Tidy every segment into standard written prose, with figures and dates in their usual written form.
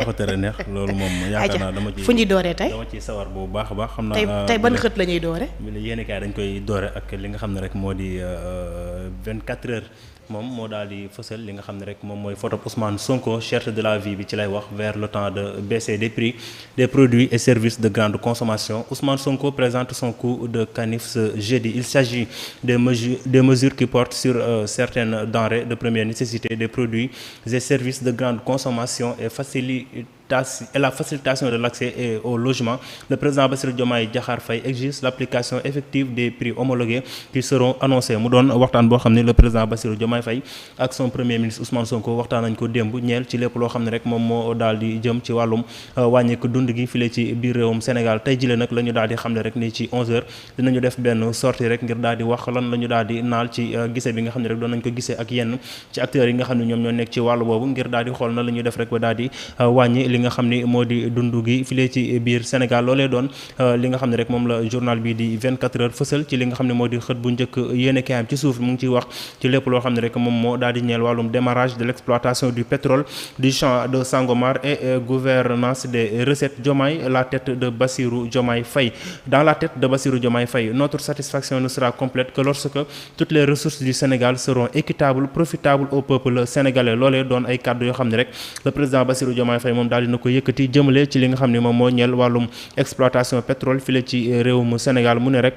ko tere neex loolu moom yaakaar naa dama ci fu ñuy dooree tey dama ci sawar bu baax a baax xam naa tey ban xët la ñuy doore yéen kaay dañ koy doore ak li nga xam ne rek moo di 24 heures moom moo daal di fësal li nga xam ne rek moom mooy photo Ousmane Sonko cherche de la vie bi ci lay wax vers le temps de baisser des prix des produits et services de grande consommation. Ousmane Sonko présente son coup de canif ce jeudi. Il s'agit des mesures qui portent sur certaines denrées de première nécessité, des produits et services de grande consommation et la facilitation de l'accès au logement. Le président Bassirou Diomaye Diakhar Faye exige l'application effective des prix homologués qui seront annoncés. Mu doon waxtaan boo xam ne le président Bassirou Diomaye Faye ak son premier ministre Ousmane Sonko waxtaan nañ ko démb ñeel ci lépp loo xam ne rek moom moo daal di jëm ci wàllum wàññeeku dund gi file ci biir réewum Sénégal. Tey jile nag la ñu daal di xam ne rek ni ci 11h dinañu def benn sortie rek ngir daal di wax lan la ñu daal di naal ci gise bi nga xam ne rek doon nañ ko gisee ak yenn ci acteurs yi nga xam ne ñoom ñoo nekk ci wàllu boobu ngir daal di xool na la ñuy def rek ba daal di wàññi li nga xam ni moo di dund gi file ci biir Sénégal. Loolee doon li nga xam ne rek moom la journal bi di 24 heures fësal ci li nga xam ne moo di xët bu njëkk yéene kaayam ci suuf mu ngi ciy wax ci lépp loo xam ne rek moom moo daal di ñeel wàllum démarrage de l'exploitation du pétrole du champ de Sangomar et gouvernance des recettes. Diomaye, la tête de Bassirou Diomaye Faye. Dans la tête de Bassirou Diomaye Faye, notre satisfaction ne sera complète que lorsque toutes les ressources du Sénégal seront équitables, profitables au peuple sénégalais. Loolee doon ay kàddu yoo xam ne rek le président Bassirou Diomaye Faye moom daal dina ko yëkkati jëmale ci li nga xam ne moom moo ñeel wàllum exploitation pétrole file ci réewum Sénégal. Mu ne rek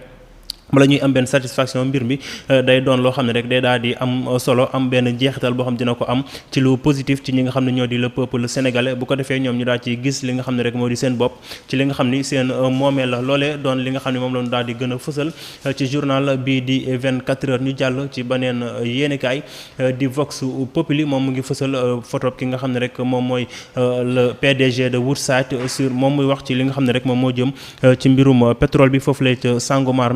bala ñuy am benn satisfaction mbir mi day doon loo xam ne rek day daal di am solo am benn jeexital boo xam dina ko am ci lu positif ci ñi nga xam ne ñoo di le peuple sénégalais. Bu ko defee ñoom ñu daal ci gis li nga xam ne rek moo di seen bopp ci li nga xam ni seen moomeel la. Loolee doon li nga xam ne moom lañu daal di gën a fësal ci journal bii di 24 heures. Ñu jàll ci beneen yéenekaay di Vox Populi. Moom mu ngi fësal photo ki nga xam ne rek moom mooy le PDG de Woodside sur moom muy wax ci li nga xam ne rek moom moo jëm ci mbirum pétrole bi foofu lay ca Sangomar.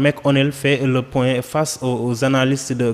Fait le point face aux analystes de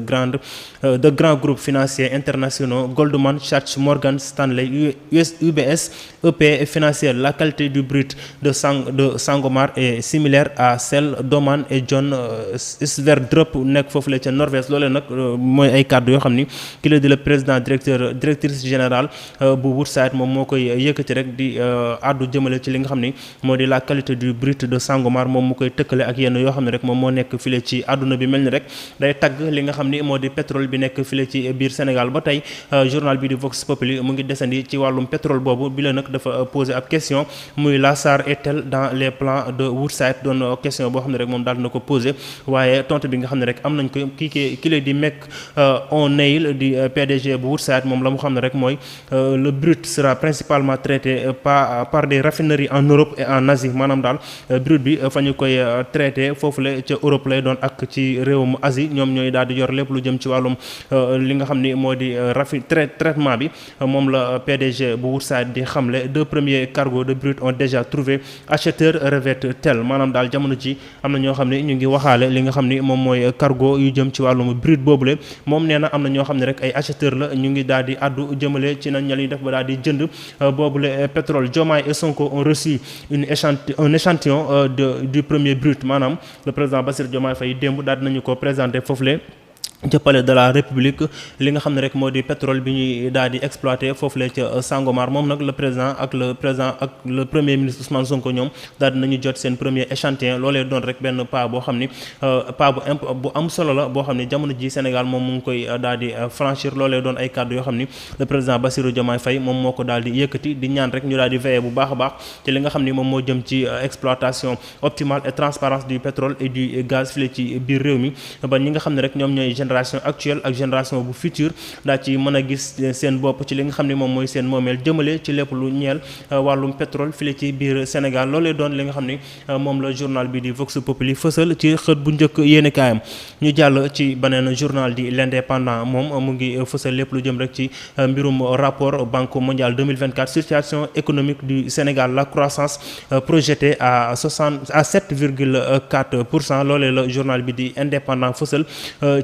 grands groupes financiers internationaux Goldman Sachs, Morgan Stanley, UBS, EP Financier. La qualité du brut de Sangomar est similaire à celle d'Oman et John Sverdrup nekk foofu la ca Norvège. Loolee nag mooy ay kàddu yoo xam ni ki la di le président directrice générale bu Woodside moom moo koy yëkkati rek di àddu jëmale ci li nga xam ni moo di la qualité du brut de Sangomar. Moom mu koy tëkkale ak yenn yoo xam ne rek moom moo nekk file ci àdduna bi mel ni rek day tagg li nga xam ni moo di pétrole bi nekk file ci biir Sénégal. Ba tey journal bi di Vox Populi mu ngi desandi ci wàllum pétrole boobu bi la nag dafa poser ab question muy la SAR est-elle dans les plans de Woodside. Doon question boo xam ne rek moom daal na ko poser waaye tontu bi nga xam ne rek am nañ ko ki la di Mick O'Neill di PDG bu Woodside moom la mu xam ne rek mooy le brut sera principalement traité par des raffineries en Europe et en Asie. Maanaam daal brut bi fa ñu koy traité foofu la ca Europe lay doon ak ci réewum Asie. Ñoom ñooy daal di yor lépp lu jëm ci wàllum li nga xam ni moo di traitement bi. Moom la PDG bu Woodside di xamle. 2 premiers cargos de brut ont déjà trouvé acheteur revêt-tel. Maanaam daal jamono ci am na ñoo xam ne ñu ngi waxaale li nga xam ni moom mooy cargo yu jëm ci wàllum brut boobule. Moom nee na am na ñoo xam ne rek ay acheteur la ñu ngi daal di addu jëmale ci nañ ña li def ba daal di jënd boobule pétrole. Diomaye et Sonko ont reçu un échantillon du premier brut. Maanaam le président Bassirou Diomaye Faye démb daal dinañu ko présenté foofule ca palais de la République li nga xam ne rek moo di pétrole bi ñuy daal di exploité foofu la ca Sangomar. Moom nag le président ak le premier ministre Ousmane Sonko ñoom daal dinañu jot seen premier échantillon. Loolee doon rek benn pas boo xam ni pas bu am solo la boo xam ni jamono ji Sénégal moom mu ngi koy daal di franchir. Loolee doon ay kàddu yoo xam ni le président Bassirou Diomaye Faye moom moo ko daal di yëkkati di ñaan rek ñu daal di veiller bu baax a baax ci li nga xam ni moom moo jëm ci exploitation optimale et transparence du pétrole et du gaz fii ci biir réew mi ba ñi nga xam ne rek ñoom ñooy génération actuelle ak génération bu future daa ci mën a gis seen bopp ci li nga xam ne moom mooy seen moomeel jëmale ci lépp lu ñeel wàllum pétrole fii ci biir Sénégal. Loolee doon li nga xam ne moom la journal bi di Vox Populi fësal ci xët bu njëkk yéene kaayam. Ñu jàll ci beneen journal di l'Indépendant. Moom mu ngi fësal lépp lu jëm rek ci mbirum rapport Banque mondiale 2024 situation économique du Sénégal. La croissance projetée à 7,4%. Loolee la journal bi di Indépendant fësal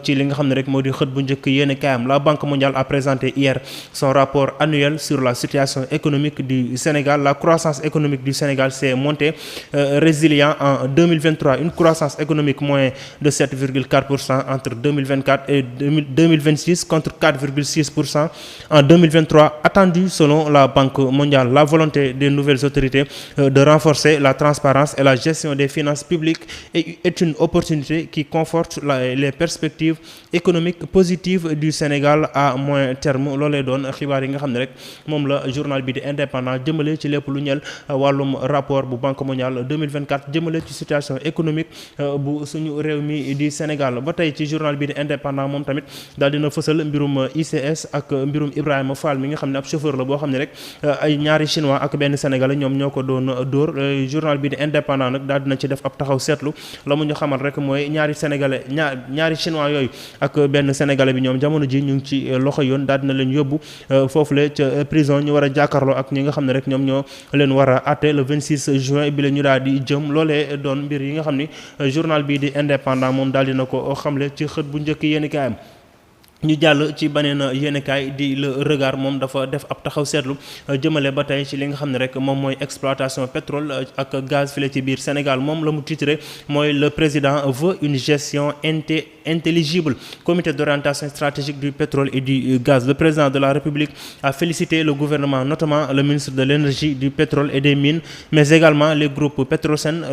ci li nga xam xam ne rek moo di xët bu njëkk yéen kaayam. La Banque mondiale a présenté hier son rapport annuel sur la situation économique du Sénégal. La croissance économique du Sénégal s'est montée résilient en 2023, une croissance économique moins de 7,4% entre 2024 et 2026 contre 4,6% en 2023 attendu selon la Banque mondiale. La volonté des nouvelles autorités de renforcer la transparence et la gestion des finances publiques est une opportunité qui conforte les perspectives économiques positives du Sénégal à moyen terme. Loolee doon xibaar yi nga xam ne rek moom la journal bi di indépendant jëmale ci lépp lu ñeel wàllum rapport bu Banque mondiale 2024 jëmale ci situation économique bu suñu réew mi di Sénégal. Ba tey ci journal bi di indépendant moom tamit daal dina fësal mbirum ICS ak mbirum Ibrahima Fall mi nga xam ne ab chauffeur la boo xam ne rek ay ñaari chinois ak benn sénégalais ñoom ñoo ko doon dóor. Journal bi di indépendant nag daal dina ci def ab taxaw seetlu la mu ñu xamal rek mooy ñaari chinois yooyu ak benn sénégalais bi ñoom jamono ji ñu ngi ci loxo yoon daal dina leen yóbbu foofule ca prison ñu war a jàkkaarloo ak ñi nga xam ne rek ñoom ñoo leen war a àtte le 26 juin bi la ñu daal di jëm. Loolee doon mbir yi nga xam ni journal bi di indépendant moom daal dina ko xamle ci xët bu njëkk yéen kaayam. ñu jàll ci beneen yéenekaay di Le Regard moom dafa def ab taxaw seetlu jëmale ba tey ci li nga xam ne rek moom mooy exploitation pétrole ak gaz file ci biir Sénégal. Moom la mu titré mooy le président veut une gestion intelligible. Comité d'orientation stratégique du pétrole et du gaz. Le président de la République a félicité le gouvernement, notamment le ministre de l'énergie, du pétrole et des mines, mais également les groupes Petrosen,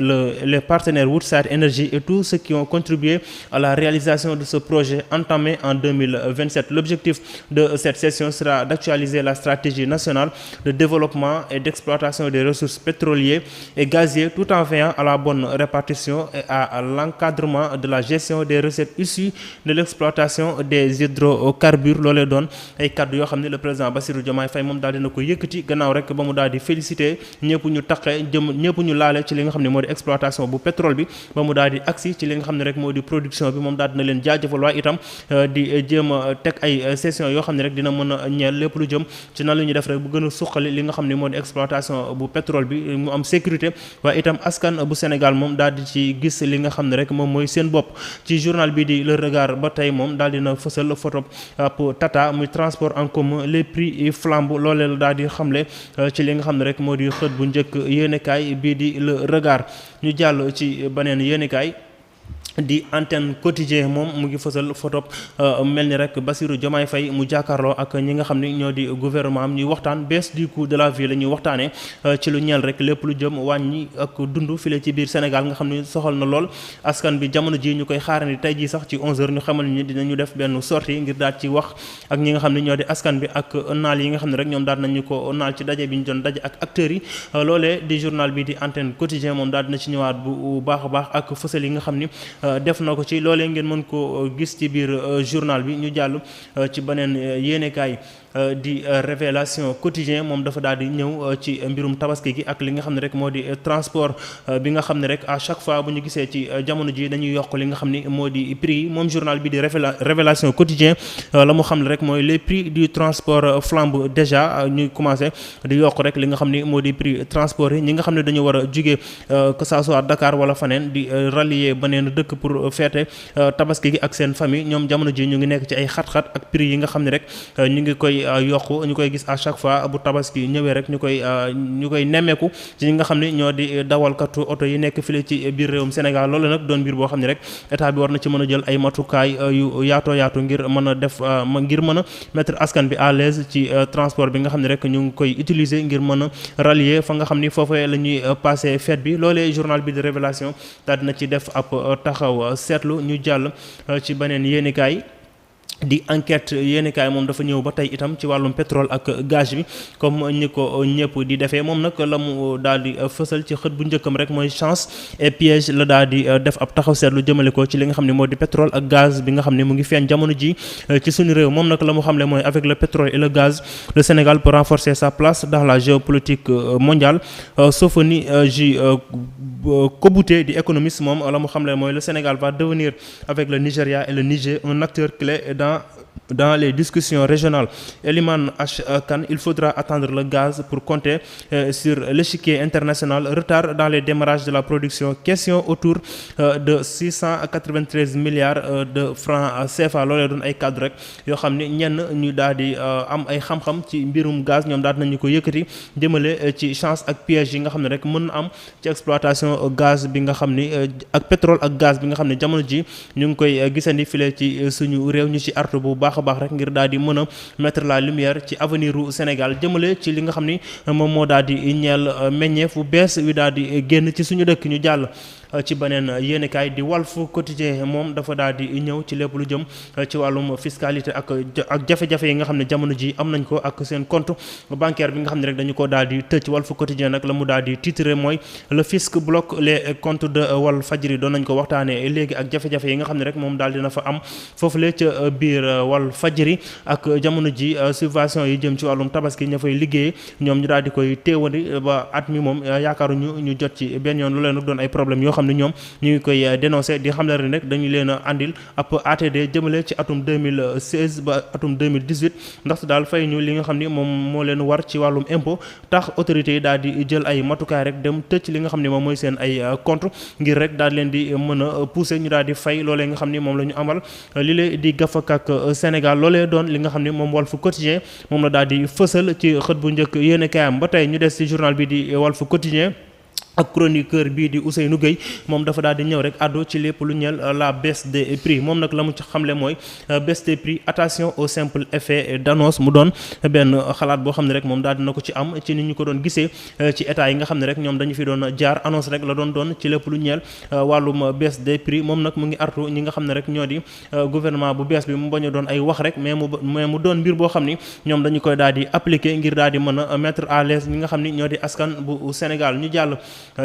les partenaires Woodside Energy et tous ceux qui ont contribué à la réalisation de ce projet entamé en 2027. L'objectif de cette session sera d'actualiser la stratégie nationale de développement et d'exploitation des ressources pétrolières et gazières tout en veillant à la bonne répartition et à l'encadrement de la gestion des recettes issues de l'exploitation des hydrocarbures. Loolee doon ay kaddu yoo xam ne le président Bassirou Diomaye Faye moom daal dina ko yëkkati gannaaw rek ba mu daal di féliciter ñëpp ñu taqe ñëpp ñu laale ci li nga xam ne moo di exploitation bu pétrole bi ba mu daal di agsi ci li nga xam ne rek moo di production bi. Moom daal dina leen jaajëfal waaye itam di jéem a teg ay session yoo xam ne rek dina mën a ñeel lépp lu jëm ci nan la ñuy def rek bu gën a suqali li nga xam ne moo di exploitation bu pétrole bi mu am sécurité waaye itam askan bu Sénégal moom daal di ci gis li nga xam ne rek moom mooy seen bopp. Ci journal bi di Le Regard ba tey moom daal dina fësal photo Tata muy transport en commun les prix flambent. Loolee la daal di xamle ci li nga xam ne rek moo di xët bu njëkk yéenekaay bii di Le Regard. ñu jàll ci beneen yéenekaay di Antenne Quotidien moom mu ngi fësal photo mel ni rek Bassirou Diomaye Faye mu jàkkaarloo ak ñi nga xam ne ñoo di gouvernement am ñuy waxtaan baisse du coût de la vie la ñuy waxtaanee ci lu ñeel rek lépp lu jëm wàññi ak dund file ci biir Sénégal nga xam ne soxal na lool askan bi jamono ji ñu koy xaarandi tey jii sax ci 11h ñu xamal ni dinañu def benn sortie ngir daal ci wax ak ñi nga xam ne ñoo di askan bi ak naal yi nga xam ne rek ñoom daal nañu ko naal ci daje bi ñu doon daje ak acteurs yi. Loolee di journal bi di Antenne Quotidien moom daal dina ci ñëwaat bu baax a baax ak fësal yi nga xam ni def na ko ci. Loolee ngeen mën ko gis ci biir journal bi. ñu jàll ci beneen yéenekaay di Révélation Quotidien moom dafa daal di ñëw ci mbirum tabaski gi ak li nga xam ne rek moo di transport bi nga xam ne rek à chaque fois bu ñu gisee ci jamono ji dañuy yokk li nga xam ni moo di prix yi. Moom journal bi di Révélation Quotidien la mu xam ne rek mooy les prix du transport flambent déjà. ñuy commencé di yokk rek li nga xam ni moo di prix transport yi. ñi nga xam ne dañu war a jugee que ça soit Dakar wala faneen di rallier beneen dëkk pour fêter tabaski gi ak seen famille ñoom jamono ji ñu ngi nekk ci ay xat-xat ak prix yi nga xam ne rek ñu ngi koy yokku. ñu koy gis à chaque fois bu tabaski ñëwee rek ñu koy nemmeeku ci ñi nga xam ne ñoo di dawalkatu oto yi nekk file ci biir réewum Sénégal. Loolu nag doon mbir boo xam ne rek état bi war na ci mën a jël ay matukaay yu yaatu ngir mën a def ngir mën a mettre askan bi à l'aise ci transport bi nga xam ne rek ñu ngi koy utiliser ngir mën a rallier fa nga xam ni foofee la ñuy passer fête bi. Loolee journal bi de Révélation daal dina ci def ab taxaw seetlu. ñu jàll ci beneen yéenekaay di Enquête yéenekaay moom dafa ñëw ba tey itam ci wàllum pétrole ak gaz bi comme ñi ko ñëpp di defee. Moom nag la mu daal di fësal ci xët bu njëkkam rek mooy chance et piège la daal di def ab taxaw seetlu jëmale ko ci li nga xam ne moo di pétrole ak gaz bi nga xam ne mu ngi feeñ jamono ji ci suñu réew. Moom nag la mu xamle mooy avec le pétrole et le gaz le Sénégal peut renforcer sa place dans la géopolitique mondiale. Sofoni J Kobouté di économiste moom la mu xamle mooy le Sénégal va devenir avec le Nigeria et le Niger un acteur clé dans Dans les discussions régionales, Eliman H. Khan, il faudra attendre le gaz pour compter sur l'échiquier international. Retard dans les démarrages de la production. Question autour de 693 milliards de francs CFA. Loolee doon ay cadre rek yoo xam ne ñenn ñu daal di am ay xam-xam ci mbirum gaz ñoom daal nañu ko yëkkati jëmale ci chance ak piège yi nga xam ne rek mën na am ci exploitation gaz bi nga xam ni ak pétrole ak gaz bi nga xam ne jamono ji ñu ngi koy gisandi file ci suñu réew ñu ci artu bu baax a baax rek ngir daal di mën a mettre la lumière ci avenir u Sénégal jëmale ci li nga xam ni moom moo daal di ñeel meññeef bu bees wi daal di génn ci suñu dëkk. ñu jàll ci beneen yéenekaay di Walf Quotidien moom dafa daal di ñëw ci lépp lu jëm ci wàllum fiscalité ak jafe-jafe yi nga xam ne jamono ji am nañ ko ak seen compte bancaire bi nga xam ne rek dañu ko daal di tëj. Walf Quotidien nag la mu daal di titré mooy le fisc bloque les comptes de Walfadjri. doon nañ ko waxtaanee léegi ak jafe-jafe yi nga xam ne rek moom daal dina fa am foofule ca biir Walfadjri ak jamono ji subvention yi jëm ci wàllum tabaski ña fay liggéey ñoom ñu daal di koy téewandi ba at mi moom yaakaaruñu ñu jot ci benn yoon lu leen doon ay problème yoo xam ne ñoom ñu ngi koy dénoncé di xam ne rek dañu leen a andil ab ATD jëmale ci atum 2016 ba atum 2018 ndax daal fay ñu li nga xam ni moom moo leen war ci wàllum impôt tax autorités yi daal di jël ay matukaay rek dem tëj li nga xam ne moom mooy seen ay compte ngir rek daal leen di mën a pousser ñu daal di fay loolee nga xam ni moom la ñu amal li lay di gafak ak Sénégal loolee doon li nga xam ni moom Walf Quotidien moom la daal di fësal ci xët bu njëkk yéene kaayam. ba tey ñu des ci journal bi di Walf Quotidien ak chroniqueur bii di Ousseynou Gueye moom dafa daal di ñëw rek àddu ci lépp lu ñeel la baisse des prix moom nag la mu ci xamle mooy baisse des prix attention au simple effet d'annonce mu doon benn xalaat boo xam ne rek moom daal dina ko ci am ci ni ñu ko doon gisee ci état yi nga xam ne rek ñoom dañu fi doon jaar annonce rek la doon ci lépp lu ñeel wàllum baisse des prix moom nag mu ngi artu ñi nga xam ne rek ñoo di gouvernement bu bees bi mu bañ a doon ay wax rek mais mu doon mbir boo xam ni ñoom dañu koy daal di appliquer ngir daal di mën a mettre à l'aise ñi nga xam ni ñoo di askan bu Sénégal. ñu jàll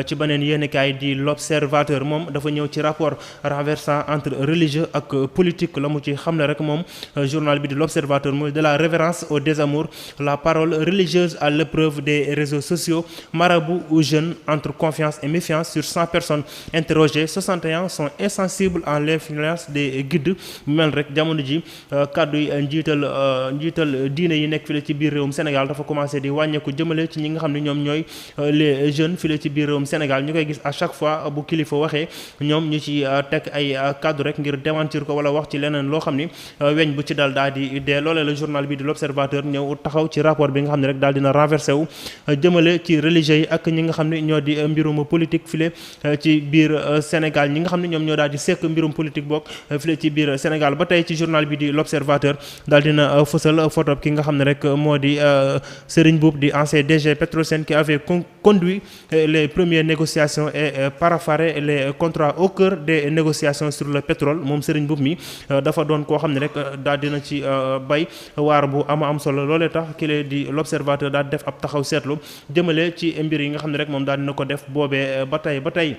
ci beneen yéenekaay di l'Observateur moom dafa ñëw ci rapport renversant entre religieux ak politique la mu ci xam ne rek moom journal bi di l'Observateur mooy de la révérence au désamour, la parole religieuse à l'épreuve des réseaux sociaux, marabout ou jeunes entre confiance et méfiance. Sur 100 personnes interrogées, 61 sont insensibles à l'influence des guides. mu mel rek jamono ji kàddu yi njiital diine yi nekk fii ci biir réewum Sénégal dafa commencé di wàññeeku jëmale ci ñi nga xam ne ñoom ñooy les jeunes fii ci biir réewum Sénégal. ñu koy gis à chaque fois bu kilifa waxee ñoom ñu ci teg ay kaddu rek ngir démentir ko wala wax ci leneen loo xam ni weñ bu ci dal daal di dee. loolee la journal bi di l'Observateur ñëw taxaw ci rapport bi nga xam ne rek daal dina renversé wu jëmale ci religieux yi ak ñi nga xam ne ñoo di mbirum politique file ci biir Sénégal. ñi nga xam ne ñoom ñoo daal di sekk mbirum politique bokk file ci biir Sénégal. ba tey ci journal bi di l'Observateur daal dina fësal photo ki nga xam ne rek moo di Serigne Mboup di ancien DG Petrosen qui avait conduit les premières négociations et paraphé les contrats au cœur des négociations sur le pétrole. moom Serigne Mboup mi dafa doon koo xam ne rek daal dina ci bay waar bu am solo. loolee tax ki lee di l'Observateur daal def ab taxaw seetlu jëmale ci mbir yi nga xam ne rek moom daal dina ko def boobee ba tey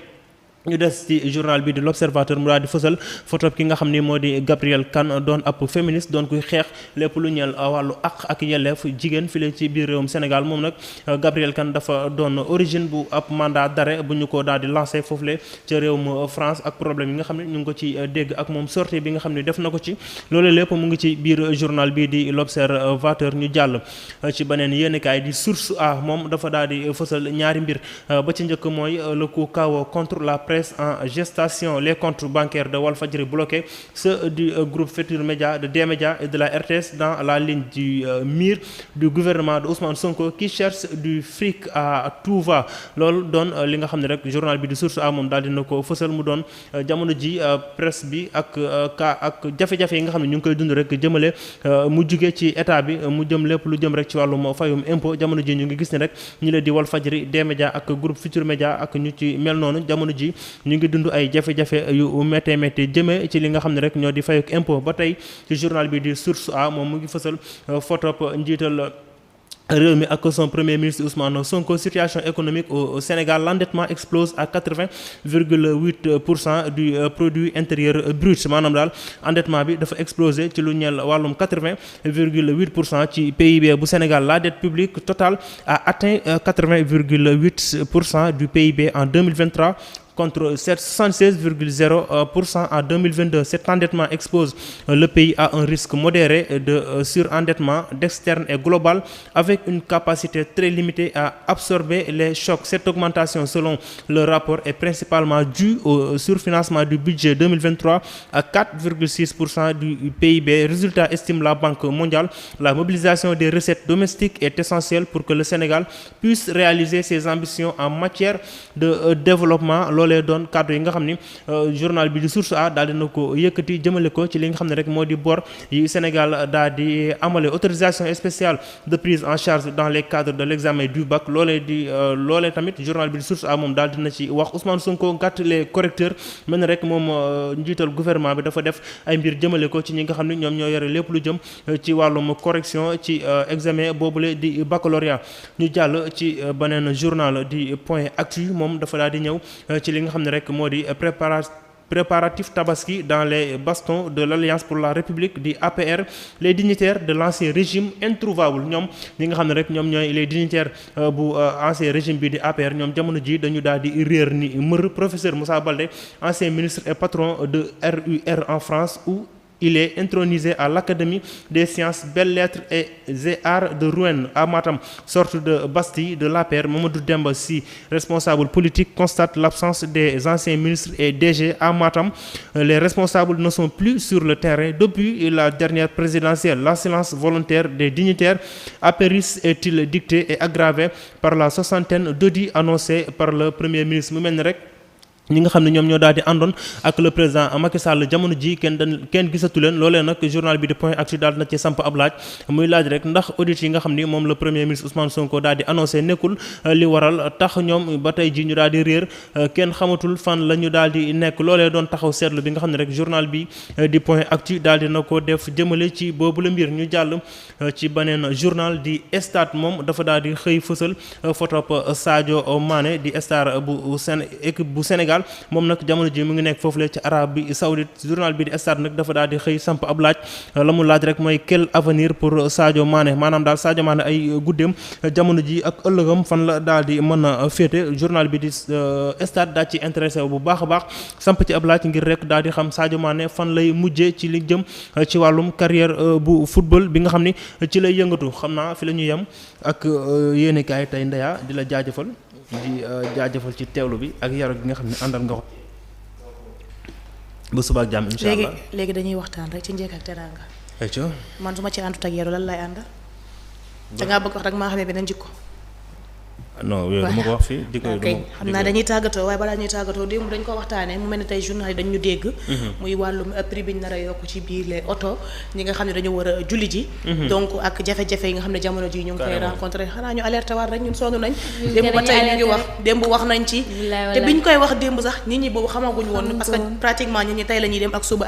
ñu des ci journal bi di l'Observateur mu daal di fësal photo ki nga xam ni moo di Gabrielle Kane doon ab féministe doon kuy xeex lépp lu ñeel wàllu àq ak yelleef jigéen file ci biir réewum Sénégal. moom nag Gabrielle Kane dafa doon origine bu ab mandat d'arrêt bu ñu ko daal di lancé foofule ca réewum France ak problème yi nga xam ne ñu ngi ko ci dégg ak moom sortie bi nga xam ne def na ko ci. loolu lépp mu ngi ci biir journal bi di l'Observateur. ñu jàll ci beneen yéenekaay di Source A moom dafa daal di fësal ñaari mbir ba ci njëkk mooy le coup KO contre la presse en gestation, les comptes bancaires de Walfadjri bloqués, ceux du groupe Futurs Médias, de D-Médias et de la RTS dans la ligne du mire du gouvernement de Ousmane Sonko qui cherche du fric à tout va. loolu doon li nga xam ne rek journal bi di Source A moom daal dina ko fësal mu doon jamono ji presse bi ak jafe-jafe yi nga xam ne ñu ngi koy dund rek jëmale mu jugee ci état bi mu jëm lépp lu jëm rek ci wàllum fayum impôt. jamono ji ñu ngi gis ne rek ñi la di Walfadjri, D-Médias ak groupe Futurs Médias ak ñu ci mel noonu jamono ji ñu ngi dund ay jafe-jafe yu métti jëmee ci li nga xam ne rek ñoo di fayuk impôt. ba tey ci journal bi di Source A moom mu ngi fësal photo njiital réew mi ak son premier ministre Ousmane Sonko. Situation économique au Sénégal, l'endettement explose à 80,8% du produit intérieur brut. maanaam daal endettement bi dafa explosé ci lu ñeel wàllum 80,8% ci PIB bu Sénégal. La dette publique totale a atteint 80,8% du PIB en 2023 contre 76,0% en 2022. Cet endettement expose le pays à un risque modéré de surendettement d'externe et global avec une capacité très limitée à absorber les chocs. Cette augmentation, selon le rapport, est principalement due au surfinancement du budget 2023 à 4,6% du PIB. Résultat, estime la Banque mondiale, la mobilisation des recettes domestiques est essentielle pour que le Sénégal puisse réaliser ses ambitions en matière de développement. Loolee doon kàddu yi nga xam ni journal bi di Source A daal dina ko yëkkati jëmale ko ci li nga xam ne rek moo di bor yi Sénégal daal di amale. Autorisation spéciale de prise en charge dans les cadres de l'examen du bac loolee tamit journal bi di Source A moom daal dina ci wax. Ousmane Sonko gàtt les correcteurs mel na rek moom njiital gouvernement bi dafa def ay mbir jëmale ko ci ñi nga xam ne ñoom ñoo yore lépp lu jëm ci wàllum correction ci examen boobule di baccalauréat. ñu jàll ci beneen journal di Point Actu moom dafa daal di ñëw ci li nga xam ne rek moo di préparatif Tabaski dans les bastons de l'Alliance pour la République di APR. Les dignitaires de l'ancien régime introuvables ñoom ñi nga xam ne rek ñoom ñooy les dignitaires bu ancien régime bi di APR ñoom jamono ji dañu daal di réer ni mër. Professeur Moussa Baldé, ancien ministre et patron de RUR en France, où il est intronisé à l'Académie des sciences, belles-lettres et arts de Rouen à Matam, sorte de Bastille de l'APR. Mamadou Demba Sy, responsable politique, constate l'absence des anciens ministres et DG à Matam. Les responsables ne sont plus sur le terrain depuis la dernière présidentielle. La silence volontaire des dignitaires apéristes est-il dicté et aggravé par la soixantaine d'audits annoncés par le Premier ministre. Mu mel ni rek ñi nga xam ne ñoom ñoo daal di àndoon ak le président Macky Sall jamono ji kenn gisatu leen. Loolee nag journal bi di Point Actu daal na ci samp ab laaj muy laaj rek ndax audit yi nga xam ni moom le premier ministre Ousmane Sonko daal di annoncé nekkul li waral tax ñoom ba tey ji ñu daal di réer kenn xamatul fan la ñu daal di nekk. Loolee doon taxaw seetlu bi nga xam ne rek journal bi di Point Actu daal di na ko def jëmale ci boobu la mbir. ñu jàll ci beneen journal di Stades moom dafa daal di xëy fësal photo Sadio Mané di star équipe bu Sénégal. moom nag jamono ji mu ngi nekk foofu la ci Arabie Saoudite. Journal bi di Stades nag dafa daal di xëy samp ab laaj la mu laaj rek mooy quel avenir pour Sadio Mané, maanaam daal Sadio Mané ay guddeem jamono ji ak ëllëgam fan la daal di mën a féete. Journal bi di Stades daal ci intéressé bu baax a baax samp ci ab laaj ngir rek daal di xam Sadio Mané fan lay mujjee ci li jëm ci wàllum carrière bu football bi nga xam ni ci lay yëngatu. xam naa fi la ñuy yem ak yéenekaay tey Ndeya di la jaajëfal di jaajëfal ci teewlu bi ak yaro gi nga xam ne àndal nga ko ba suba ak jàmm incha allah. léegi dañuy waxtaan rek ci njëkk ak teraanga. man su ma ci àndut ak yaru lan lay àndal. da ngaa bëgg wax rek maa xamee beneen jikko. non yooyu dama ko wax fii di ko xam naa dañuy tàggatoo waaye balaa ñuy tàggatoo démb dañ ko waxtaanee mu mel ne tey journal yi dañ ñu dégg. muy wàllum prix bi ñu nar a yokk ci biir les oto ñi nga xam ne dañu war a julli ji. donc ak jafe-jafe yi nga xam ne jamono ji ñu ngi koy rencontré xanaa ñu alerté waat rek ñun sonn nañ. démb ba tey ñu ngi wax démb wax nañ ci. te biñ koy wax démb sax nit ñi boobu xamaguñ woon parce que pratiquement nit ñi tey la ñuy dem ak suba